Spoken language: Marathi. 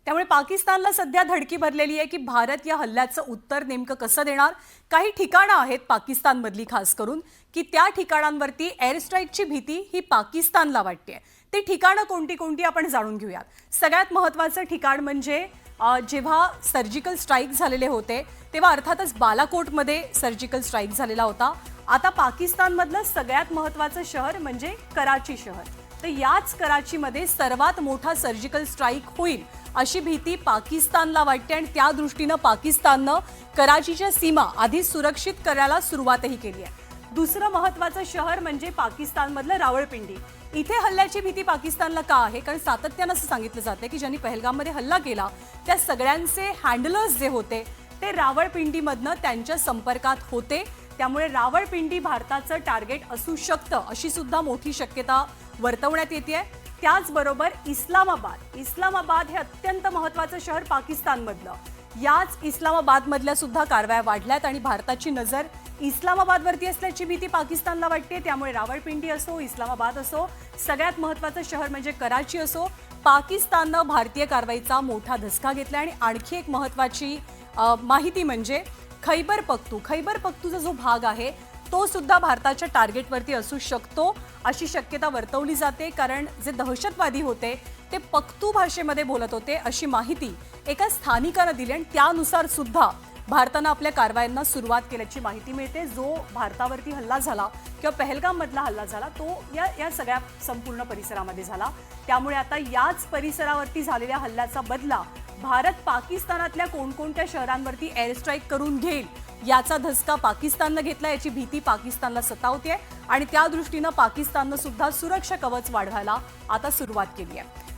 त्यामुळे पाकिस्तानला सध्या धडकी भरलेली आहे की भारत या हल्ल्याचं उत्तर नेमकं कसं देणार। काही ठिकाणं आहेत पाकिस्तानमधली खास करून की त्या ठिकाणांवरती एअर स्ट्राईकची भीती ही पाकिस्तानला वाटते। ती ठिकाणं कोणती कोणती आपण जाणून घेऊयात। सगळ्यात महत्त्वाचं ठिकाण म्हणजे जेव्हा सर्जिकल स्ट्राईक झालेले होते तेव्हा अर्थातच बालाकोटमध्ये सर्जिकल स्ट्राईक झालेला होता। आता पाकिस्तानमधलं सगळ्यात महत्त्वाचं शहर म्हणजे कराची शहर। तर याच कराचीमध्ये सर्वात मोठा सर्जिकल स्ट्राईक होईल अशी भीती पाकिस्तानला वाटते आणि त्या दृष्टीनं पाकिस्ताननं कराचीच्या सीमा आधी सुरक्षित करायला सुरुवातही केली आहे। दुसरं महत्त्वाचं शहर म्हणजे पाकिस्तानमधलं रावळपिंडी। इथे हल्ल्याची भीती पाकिस्तानला का आहे? कारण सातत्यानं असं सांगितलं जाते की ज्यांनी पहलगाममध्ये हल्ला केला त्या सगळ्यांचे हँडलर्स जे होते ते रावळपिंडीमधनं त्यांच्या संपर्कात होते। त्यामुळे रावळपिंडी भारताचं टार्गेट असू शकतं अशी सुद्धा मोठी शक्यता वर्तवण्यात येते। त्याचबरोबर इस्लामाबाद हे अत्यंत महत्त्वाचं शहर पाकिस्तानमधलं। याच इस्लामाबादमधल्या सुद्धा कारवाया वाढल्यात आणि भारताची नजर इस्लामाबादवरती असल्याची भीती पाकिस्तानला वाटते। त्यामुळे रावळपिंडी असो, इस्लामाबाद असो, सगळ्यात महत्त्वाचं शहर म्हणजे कराची असो, पाकिस्ताननं भारतीय कारवाईचा मोठा धसका घेतला। आणि आणखी एक महत्त्वाची माहिती म्हणजे खैबर पख्तूचा जो भाग आहे तो सुद्धा भारताच्या टार्गेटवरती असू शकतो अशी शक्यता वर्तवली जाते। कारण जे दहशतवादी होते ते पख्तू भाषेमध्ये बोलत होते अशी माहिती एका स्थानिकानं दिली आणि त्यानुसार सुद्धा भारतानं आपल्या कारवायांना सुरुवात केल्याची माहिती मिळते। जो भारतावरती हल्ला झाला किंवा पहलगाममधला हल्ला झाला तो या सगळ्या संपूर्ण परिसरामध्ये झाला। त्यामुळे आता याच परिसरावरती झालेल्या हल्ल्याचा बदला भारत पाकिस्तानातल्या कोणकोणत्या शहरांवरती एअर स्ट्राईक करून घेईल याचा धसका पाकिस्ताननं घेतला। याची भीती पाकिस्तानला सतावते आणि त्या दृष्टीनं पाकिस्ताननं सुद्धा सुरक्षा कवच वाढवायला आता सुरुवात केली आहे।